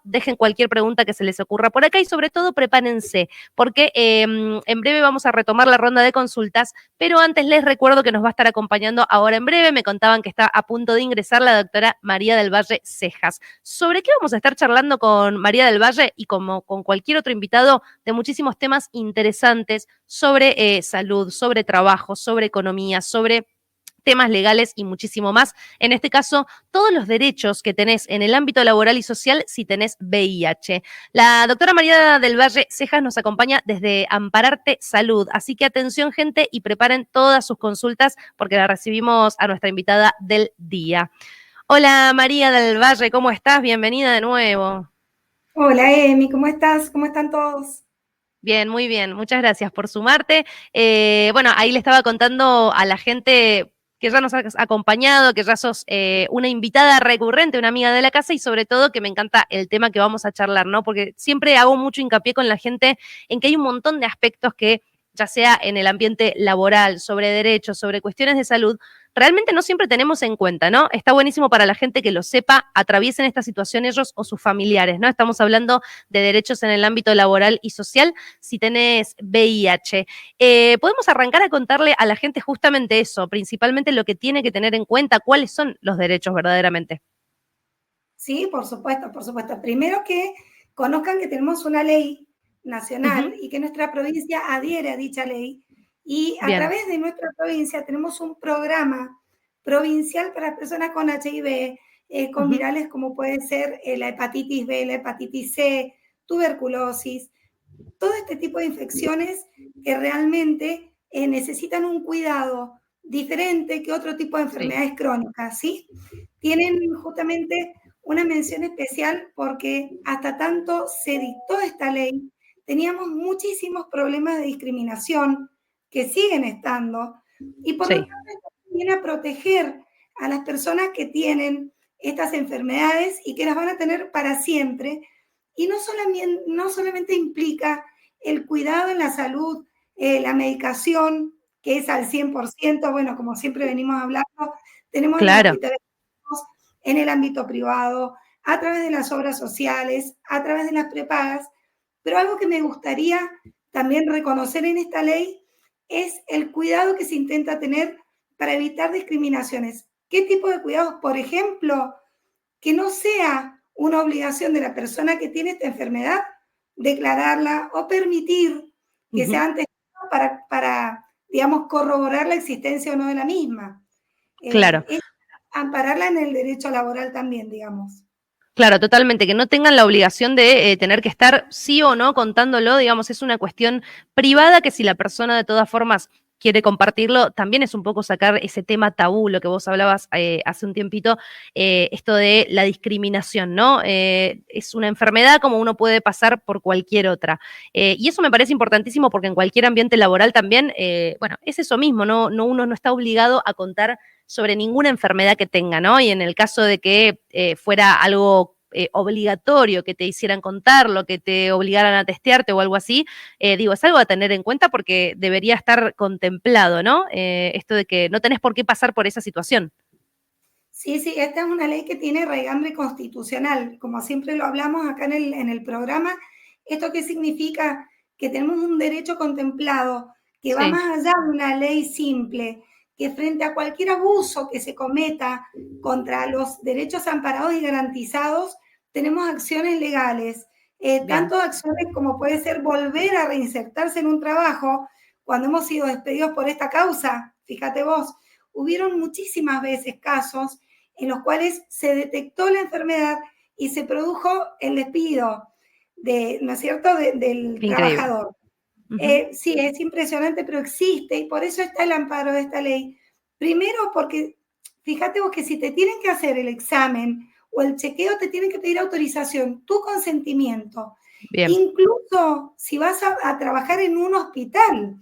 dejen cualquier pregunta que se les ocurra por acá y sobre todo prepárense, porque en breve vamos a retomar la ronda de consultas, pero antes les recuerdo que nos va a estar acompañando ahora en breve. Me contaban que está a punto de ingresar la doctora María del Valle Cejas. ¿Sobre qué vamos a estar charlando con María del Valle y como con cualquier otro invitado de muchísimos temas interesantes sobre salud, sobre trabajo, sobre economía, sobre temas legales y muchísimo más? En este caso, todos los derechos que tenés en el ámbito laboral y social si tenés VIH. La doctora María del Valle Cejas nos acompaña desde Ampararte Salud, así que atención gente y preparen todas sus consultas porque la recibimos a nuestra invitada del día. Hola María del Valle, ¿cómo estás? Bienvenida de nuevo. Hola Emi, ¿cómo estás? ¿Cómo están todos? Bien, muy bien. Muchas gracias por sumarte. Bueno, ahí le estaba contando a la gente que ya nos has acompañado, que ya sos una invitada recurrente, una amiga de la casa y sobre todo que me encanta el tema que vamos a charlar, ¿no? Porque siempre hago mucho hincapié con la gente en que hay un montón de aspectos que, ya sea en el ambiente laboral, sobre derechos, sobre cuestiones de salud, realmente no siempre tenemos en cuenta, ¿no? Está buenísimo para la gente que lo sepa, atraviesen esta situación ellos o sus familiares, ¿no? Estamos hablando de derechos en el ámbito laboral y social si tenés VIH. Podemos arrancar a contarle a la gente justamente eso, principalmente lo que tiene que tener en cuenta, cuáles son los derechos verdaderamente. Sí, por supuesto, por supuesto. Primero que conozcan que tenemos una ley nacional Ujú. y que nuestra provincia adhiere a dicha ley y a Bien. través de nuestra provincia tenemos un programa provincial para personas con HIV, con Ujú. virales como puede ser la hepatitis B, la hepatitis C, tuberculosis, todo este tipo de infecciones que realmente necesitan un cuidado diferente que otro tipo de Sí. enfermedades crónicas, ¿sí? Tienen justamente una mención especial porque hasta tanto se dictó esta ley, teníamos muchísimos problemas de discriminación que siguen estando y por lo Sí. tanto esto viene a proteger a las personas que tienen estas enfermedades y que las van a tener para siempre. Y no solamente implica el cuidado en la salud, la medicación, que es al 100%, bueno, como siempre venimos hablando, tenemos en el Claro. hospital, en el ámbito privado, a través de las obras sociales, a través de las prepagas, pero algo que me gustaría también reconocer en esta ley es el cuidado que se intenta tener para evitar discriminaciones. ¿Qué tipo de cuidados? Por ejemplo, que no sea una obligación de la persona que tiene esta enfermedad declararla o permitir que Ujú. sea antes para, digamos, corroborar la existencia o no de la misma. Claro. Es ampararla en el derecho laboral también, digamos. Claro, totalmente, que no tengan la obligación de tener que estar sí o no contándolo, digamos, es una cuestión privada que si la persona de todas formas quiere compartirlo, también es un poco sacar ese tema tabú, lo que vos hablabas hace un tiempito, esto de la discriminación, ¿no? Es una enfermedad como uno puede pasar por cualquier otra. Y eso me parece importantísimo porque en cualquier ambiente laboral también, bueno, es eso mismo, ¿no? Uno no está obligado a contar sobre ninguna enfermedad que tenga, ¿no? Y en el caso de que fuera algo obligatorio, que te hicieran contarlo, que te obligaran a testearte o algo así, digo, es algo a tener en cuenta porque debería estar contemplado, ¿no? Esto de que no tenés por qué pasar por esa situación. Sí, sí, esta es una ley que tiene raigambre constitucional, como siempre lo hablamos acá en el programa. ¿Esto qué significa? Que tenemos un derecho contemplado que va Sí. más allá de una ley simple, que frente a cualquier abuso que se cometa contra los derechos amparados y garantizados, tenemos acciones legales, Bien. tanto acciones como puede ser volver a reinsertarse en un trabajo cuando hemos sido despedidos por esta causa. Fíjate vos, hubieron muchísimas veces casos en los cuales se detectó la enfermedad y se produjo el despido ¿no es cierto?, del Qué increíble. trabajador. Ujú. Sí, es impresionante, pero existe y por eso está el amparo de esta ley. Primero porque, fíjate vos que si te tienen que hacer el examen o el chequeo, te tienen que pedir autorización, tu consentimiento. Bien. Incluso si vas a trabajar en un hospital,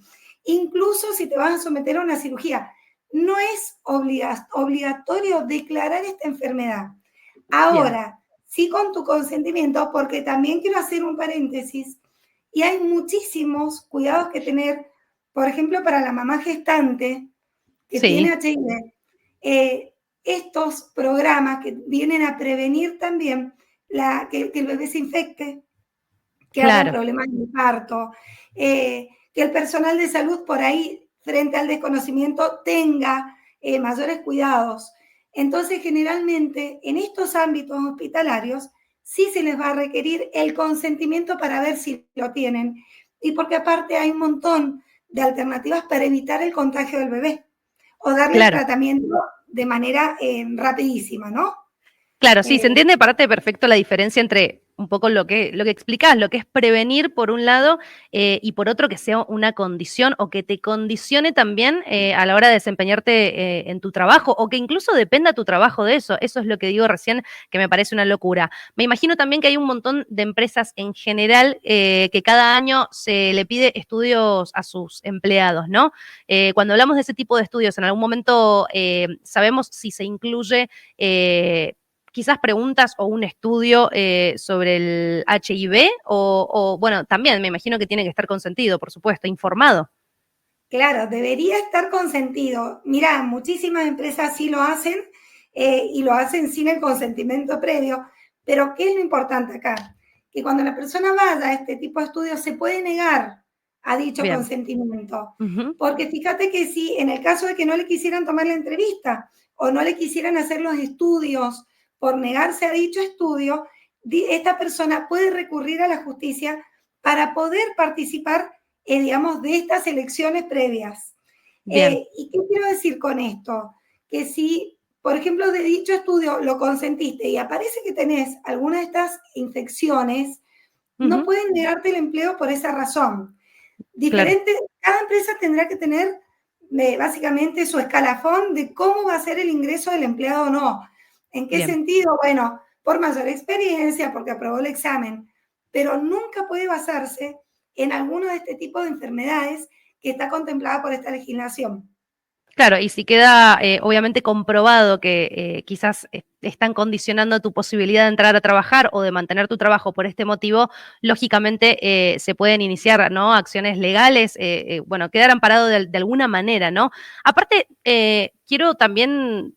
incluso si te vas a someter a una cirugía, no es obligatorio declarar esta enfermedad. Bien. Ahora, sí con tu consentimiento, porque también quiero hacer un paréntesis, y hay muchísimos cuidados que tener, por ejemplo, para la mamá gestante que tiene Sí. HIV, estos programas que vienen a prevenir también que el bebé se infecte, que hagan Claro. problemas de parto, que el personal de salud por ahí, frente al desconocimiento, tenga mayores cuidados. Entonces, generalmente, en estos ámbitos hospitalarios, sí se les va a requerir el consentimiento para ver si lo tienen. Y porque aparte hay un montón de alternativas para evitar el contagio del bebé o darle el Claro. tratamiento de manera rapidísima, ¿no? Claro, sí, se Eh, entiende parte perfecto la diferencia entre un poco lo que explicás, lo que es prevenir por un lado y por otro que sea una condición o que te condicione también a la hora de desempeñarte en tu trabajo o que incluso dependa tu trabajo de eso. Eso es lo que digo recién, que me parece una locura. Me imagino también que hay un montón de empresas en general que cada año se le pide estudios a sus empleados, ¿no? Cuando hablamos de ese tipo de estudios, en algún momento sabemos si se incluye quizás preguntas o un estudio sobre el HIV o, bueno, también me imagino que tiene que estar consentido, por supuesto, informado. Claro, debería estar consentido. Mira, muchísimas empresas sí lo hacen y lo hacen sin el consentimiento previo, pero ¿qué es lo importante acá? Que cuando la persona vaya a este tipo de estudios se puede negar a dicho Bien. consentimiento. Ujú. Porque fíjate que si en el caso de que no le quisieran tomar la entrevista o no le quisieran hacer los estudios por negarse a dicho estudio, esta persona puede recurrir a la justicia para poder participar digamos, de estas elecciones previas. Bien. ¿Y qué quiero decir con esto? Que si, por ejemplo, de dicho estudio lo consentiste y aparece que tenés alguna de estas infecciones, no Ujú. pueden negarte el empleo por esa razón. Claro. Diferente, cada empresa tendrá que tener básicamente su escalafón de cómo va a ser el ingreso del empleado o no. ¿En qué Bien. sentido? Bueno, por mayor experiencia, porque aprobó el examen, pero nunca puede basarse en alguno de este tipo de enfermedades que está contemplada por esta legislación. Claro, y si queda obviamente comprobado que quizás están condicionando tu posibilidad de entrar a trabajar o de mantener tu trabajo por este motivo, lógicamente se pueden iniciar, ¿no? Acciones legales, bueno, quedar amparado de alguna manera, ¿no? Aparte, quiero también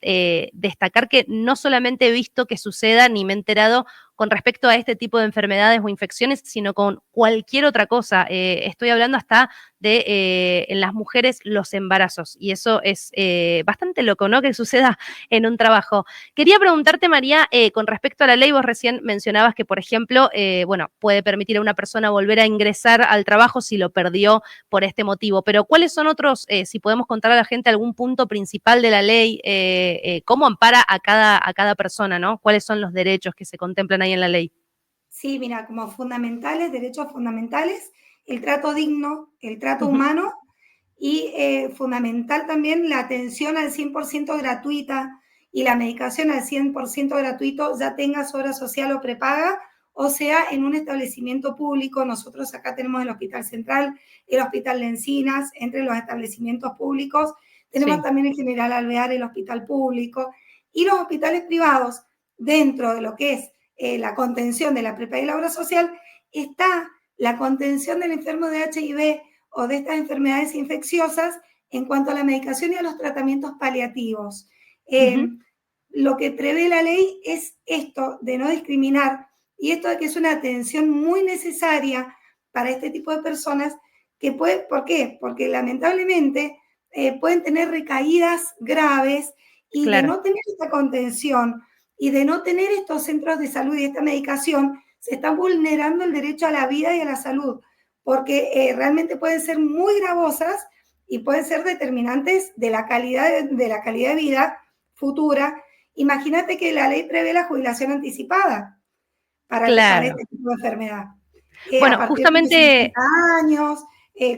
destacar que no solamente he visto que suceda ni me he enterado con respecto a este tipo de enfermedades o infecciones, sino con cualquier otra cosa. Estoy hablando hasta de en las mujeres los embarazos y eso es bastante loco, ¿no? Que suceda en un trabajo. Quería preguntarte, María, con respecto a la ley, vos recién mencionabas que, por ejemplo, bueno, puede permitir a una persona volver a ingresar al trabajo si lo perdió por este motivo, pero ¿cuáles son otros, si podemos contar a la gente algún punto principal de la ley, cómo ampara a cada persona, ¿no? ¿Cuáles son los derechos que se contemplan ahí en la ley? Sí, mira, como fundamentales, derechos fundamentales, el trato digno, el trato Ujú. humano y fundamental también la atención al 100% gratuita y la medicación al 100% gratuito, ya tengas obra social o prepaga, o sea, en un establecimiento público. Nosotros acá tenemos el Hospital Central, el Hospital de Encinas, entre los establecimientos públicos. Tenemos Sí. también en General Alvear el hospital público y los hospitales privados dentro de lo que es la contención de la prepaga y la obra social, está la contención del enfermo de HIV o de estas enfermedades infecciosas en cuanto a la medicación y a los tratamientos paliativos. Ujú. Lo que prevé la ley es esto de no discriminar y esto de que es una atención muy necesaria para este tipo de personas que puede, ¿por qué? Porque lamentablemente pueden tener recaídas graves y de Claro. no tener esta contención y de no tener estos centros de salud y esta medicación, se está vulnerando el derecho a la vida y a la salud, porque realmente pueden ser muy gravosas y pueden ser determinantes de la calidad de vida futura. Imagínate que la ley prevé la jubilación anticipada para Claro. este tipo de enfermedad. A Bueno, partir de los justamente 50 años,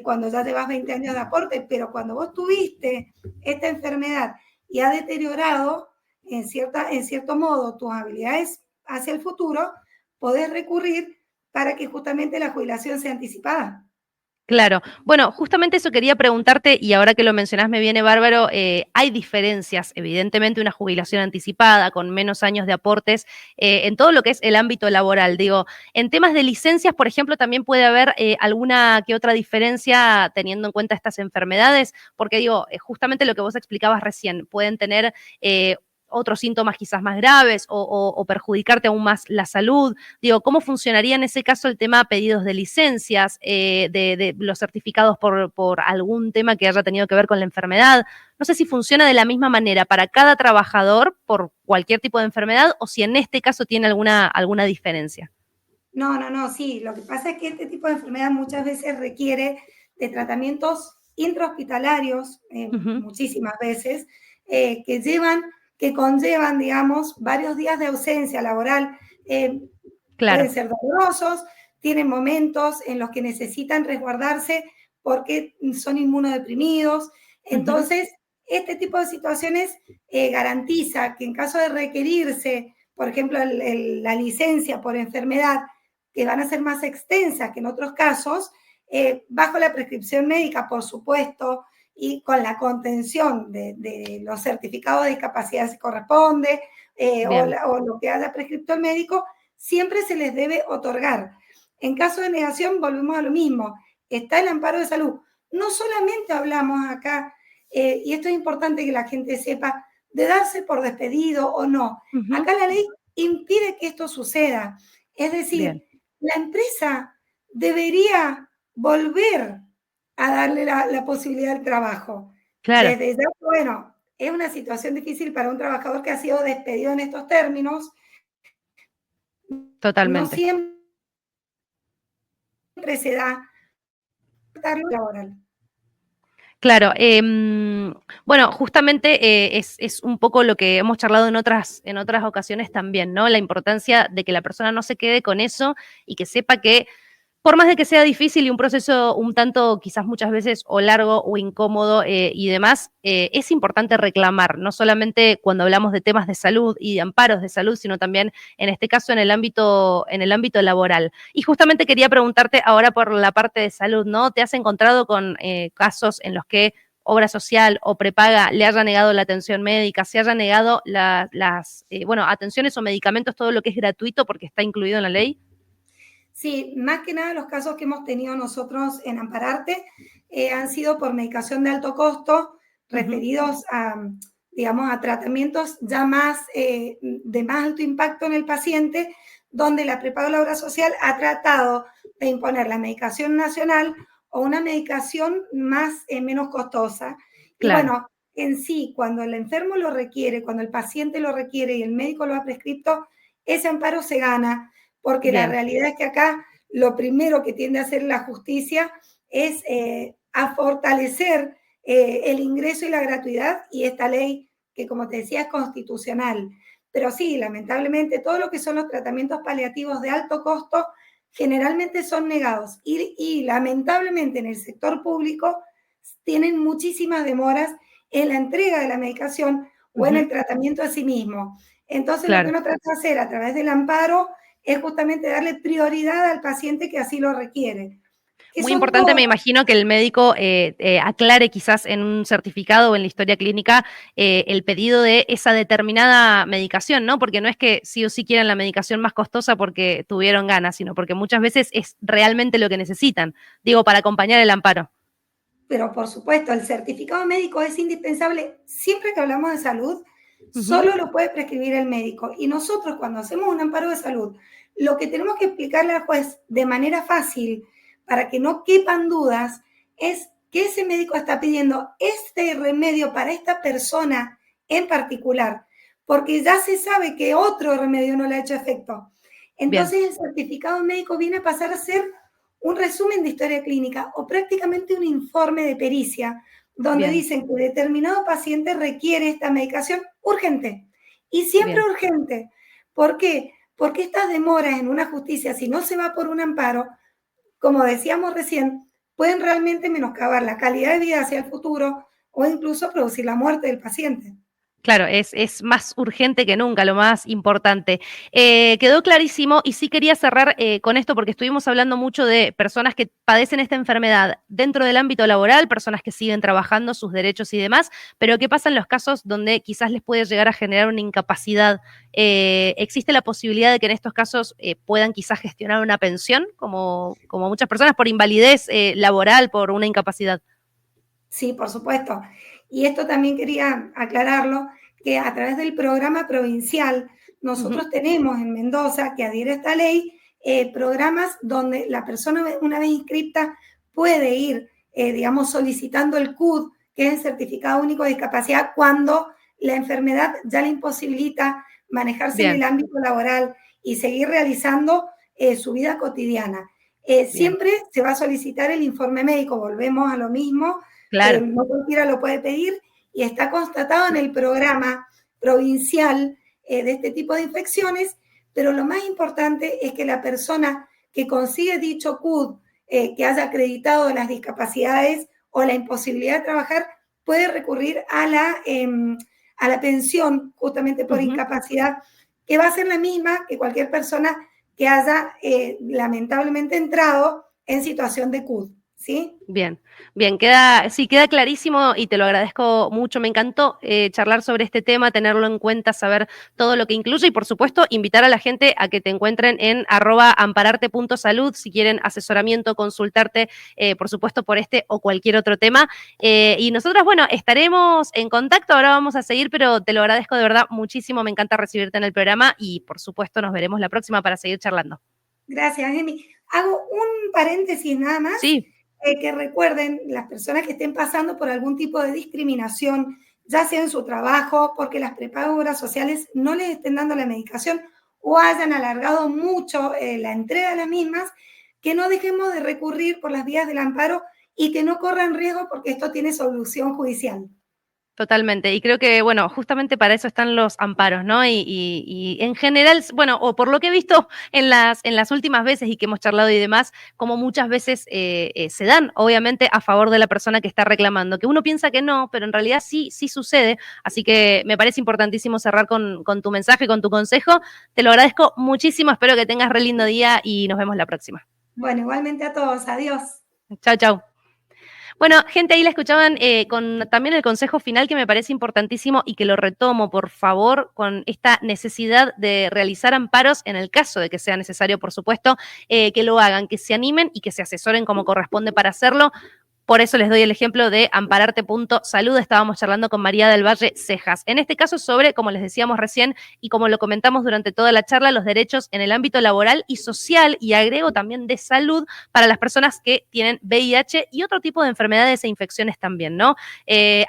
cuando ya llevas 20 años de aporte, pero cuando vos tuviste esta enfermedad y ha deteriorado en cierto modo tus habilidades hacia el futuro, podés recurrir para que justamente la jubilación sea anticipada. claro. Bueno, justamente eso quería preguntarte, y ahora que lo mencionás me viene bárbaro, hay diferencias, evidentemente, una jubilación anticipada con menos años de aportes en todo lo que es el ámbito laboral. Digo, en temas de licencias, por ejemplo, también puede haber alguna que otra diferencia teniendo en cuenta estas enfermedades, porque digo, justamente lo que vos explicabas recién, pueden tener otros síntomas quizás más graves o perjudicarte aún más la salud. Digo, ¿cómo funcionaría en ese caso el tema de pedidos de licencias, de los certificados por algún tema que haya tenido que ver con la enfermedad? No sé si funciona de la misma manera para cada trabajador por cualquier tipo de enfermedad o si en este caso tiene alguna diferencia. No, sí. Lo que pasa es que este tipo de enfermedad muchas veces requiere de tratamientos intrahospitalarios, Ujú. muchísimas veces, que conllevan, digamos, varios días de ausencia laboral. Eh, Pueden Claro. ser dolorosos, tienen momentos en los que necesitan resguardarse porque son inmunodeprimidos. Ujú. Entonces, este tipo de situaciones garantiza que en caso de requerirse, por ejemplo, la licencia por enfermedad, que van a ser más extensas que en otros casos, bajo la prescripción médica, por supuesto, y con la contención de los certificados de discapacidad si corresponde, Bien. o lo que haya prescrito el médico, siempre se les debe otorgar. En caso de negación, volvemos a lo mismo. Está el amparo de salud. No solamente hablamos acá, y esto es importante que la gente sepa, de darse por despedido o no. Ujú. Acá la ley impide que esto suceda. Es Bien. decir, la empresa debería volver a darle la posibilidad del trabajo. Claro, Desde ya, bueno, es una situación difícil para un trabajador que ha sido despedido en estos términos. No totalmente. siempre se da laboral. Claro, bueno, justamente es un poco lo que hemos charlado en otras ocasiones también, ¿no? La importancia de que la persona no se quede con eso y que sepa que por más de que sea difícil y un proceso un tanto quizás muchas veces o largo o incómodo y demás, es importante reclamar, no solamente cuando hablamos de temas de salud y de amparos de salud, sino también en este caso en el ámbito laboral. Y justamente quería preguntarte ahora por la parte de salud, ¿no? ¿Te has encontrado con casos en los que obra social o prepaga le haya negado la atención médica, se haya negado las atenciones o medicamentos, todo lo que es gratuito porque está incluido en la ley? Sí, más que nada los casos que hemos tenido nosotros en Ampararte han sido por medicación de alto costo, Ujú. referidos a, digamos, a tratamientos ya más de más alto impacto en el paciente, donde la prepago de la obra social ha tratado de imponer la medicación nacional o una medicación más menos costosa. Y Claro, bueno, en sí, cuando el enfermo lo requiere, cuando el paciente lo requiere y el médico lo ha prescrito, ese amparo se gana porque la bien. realidad es que acá lo primero que tiende a hacer la justicia es a fortalecer el ingreso y la gratuidad y esta ley que, como te decía, es constitucional. Pero sí, lamentablemente, todo lo que son los tratamientos paliativos de alto costo generalmente son negados y lamentablemente en el sector público tienen muchísimas demoras en la entrega de la medicación o en Ujú. el tratamiento a sí mismo. Entonces, lo que Claro. uno trata de hacer a través del amparo es justamente darle prioridad al paciente que así lo requiere. Que Muy son importante, todos, me imagino que el médico aclare quizás en un certificado o en la historia clínica el pedido de esa determinada medicación, ¿no? Porque no es que sí o sí quieran la medicación más costosa porque tuvieron ganas, sino porque muchas veces es realmente lo que necesitan, digo, para acompañar el amparo. pero por supuesto, el certificado médico es indispensable siempre que hablamos de salud, Ujú. solo lo puede prescribir el médico. Y nosotros cuando hacemos un amparo de salud, lo que tenemos que explicarle al juez de manera fácil, para que no quepan dudas, es que ese médico está pidiendo este remedio para esta persona en particular, porque ya se sabe que otro remedio no le ha hecho efecto. Bien, Entonces el certificado médico viene a pasar a ser un resumen de historia clínica o prácticamente un informe de pericia donde bien, dicen que determinado paciente requiere esta medicación urgente y siempre bien. urgente. ¿Por qué? Porque estas demoras en una justicia, si no se va por un amparo, como decíamos recién, pueden realmente menoscabar la calidad de vida hacia el futuro o incluso producir la muerte del paciente. Claro, es más urgente que nunca, lo más importante. Quedó clarísimo y sí quería cerrar con esto porque estuvimos hablando mucho de personas que padecen esta enfermedad dentro del ámbito laboral, personas que siguen trabajando sus derechos y demás, pero ¿qué pasa en los casos donde quizás les puede llegar a generar una incapacidad? ¿Existe la posibilidad de que en estos casos puedan quizás gestionar una pensión, como muchas personas, por invalidez laboral, por una incapacidad? Sí, por supuesto. Y esto también quería aclararlo, que a través del programa provincial, nosotros tenemos en Mendoza, que adhiere a esta ley, programas donde la persona una vez inscripta puede ir, digamos, solicitando el CUD, que es el Certificado Único de Discapacidad, cuando la enfermedad ya le imposibilita manejarse en el ámbito laboral y seguir realizando su vida cotidiana. Siempre se va a solicitar el informe médico, volvemos a lo mismo, claro. No cualquiera lo puede pedir y está constatado en el programa provincial de este tipo de infecciones, pero lo más importante es que la persona que consigue dicho CUD, que haya acreditado las discapacidades o la imposibilidad de trabajar, puede recurrir a la pensión justamente por incapacidad, que va a ser la misma que cualquier persona que haya lamentablemente entrado en situación de CUD, ¿sí? Bien, queda clarísimo y te lo agradezco mucho. Me encantó charlar sobre este tema, tenerlo en cuenta, saber todo lo que incluye y, por supuesto, invitar a la gente a que te encuentren en @ampararte.salud si quieren asesoramiento, consultarte, por supuesto, por este o cualquier otro tema. Y nosotras, bueno, estaremos en contacto, ahora vamos a seguir, pero te lo agradezco de verdad muchísimo, me encanta recibirte en el programa y, por supuesto, nos veremos la próxima para seguir charlando. Gracias, Emi. Hago un paréntesis nada más. Sí. Que recuerden, las personas que estén pasando por algún tipo de discriminación, ya sea en su trabajo, porque las prepagas obras sociales no les estén dando la medicación o hayan alargado mucho la entrega de las mismas, que no dejemos de recurrir por las vías del amparo y que no corran riesgo porque esto tiene solución judicial. Totalmente, y creo que, bueno, justamente para eso están los amparos, ¿no? Y en general, bueno, o por lo que he visto en las últimas veces y que hemos charlado y demás, como muchas veces se dan, obviamente, a favor de la persona que está reclamando, que uno piensa que no, pero en realidad sí sucede, así que me parece importantísimo cerrar con tu mensaje, con tu consejo. Te lo agradezco muchísimo, espero que tengas re lindo día y nos vemos la próxima. Bueno, igualmente a todos, adiós. Chau, chau. Bueno, gente, ahí la escuchaban con también el consejo final que me parece importantísimo y que lo retomo, por favor, con esta necesidad de realizar amparos en el caso de que sea necesario, por supuesto, que lo hagan, que se animen y que se asesoren como corresponde para hacerlo. Por eso les doy el ejemplo de ampararte.salud. Estábamos charlando con María del Valle Cejas. En este caso sobre, como les decíamos recién y como lo comentamos durante toda la charla, los derechos en el ámbito laboral y social, y agrego también de salud para las personas que tienen VIH y otro tipo de enfermedades e infecciones también, ¿no?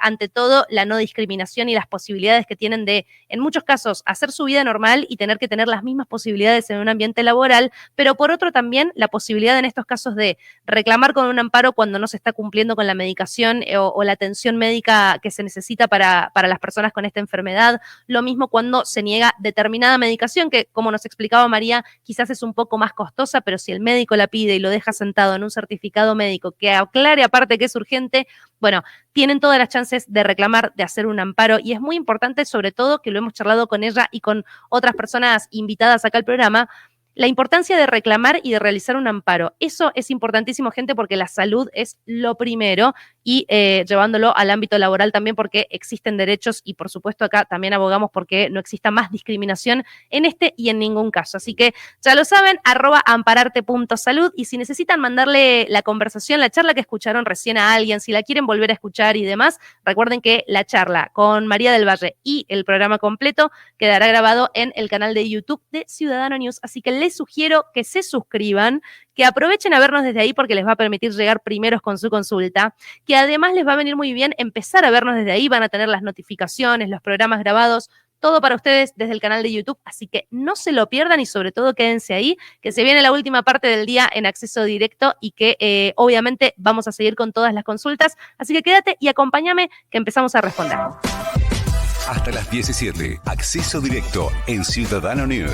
Ante todo, la no discriminación y las posibilidades que tienen de, en muchos casos, hacer su vida normal y tener que tener las mismas posibilidades en un ambiente laboral, pero por otro también la posibilidad en estos casos de reclamar con un amparo cuando no se está cumpliendo con la medicación o la atención médica que se necesita para las personas con esta enfermedad. Lo mismo cuando se niega determinada medicación, que como nos explicaba María, quizás es un poco más costosa, pero si el médico la pide y lo deja sentado en un certificado médico que aclare aparte que es urgente, bueno, tienen todas las chances de reclamar, de hacer un amparo, y es muy importante, sobre todo, que lo hemos charlado con ella y con otras personas invitadas acá al programa, la importancia de reclamar y de realizar un amparo. Eso es importantísimo, gente, porque la salud es lo primero y llevándolo al ámbito laboral también porque existen derechos y, por supuesto, acá también abogamos porque no exista más discriminación en este y en ningún caso. Así que ya lo saben, @ampararte.salud, y si necesitan mandarle la conversación, la charla que escucharon recién a alguien, si la quieren volver a escuchar y demás, recuerden que la charla con María del Valle y el programa completo quedará grabado en el canal de YouTube de Ciudadano News. Así que les sugiero que se suscriban, que aprovechen a vernos desde ahí porque les va a permitir llegar primeros con su consulta, que además les va a venir muy bien empezar a vernos desde ahí, van a tener las notificaciones, los programas grabados, todo para ustedes desde el canal de YouTube, así que no se lo pierdan y sobre todo quédense ahí, que se viene la última parte del día en acceso directo y que obviamente vamos a seguir con todas las consultas, así que quédate y acompáñame que empezamos a responder. Hasta las 17, acceso directo en Ciudadano News.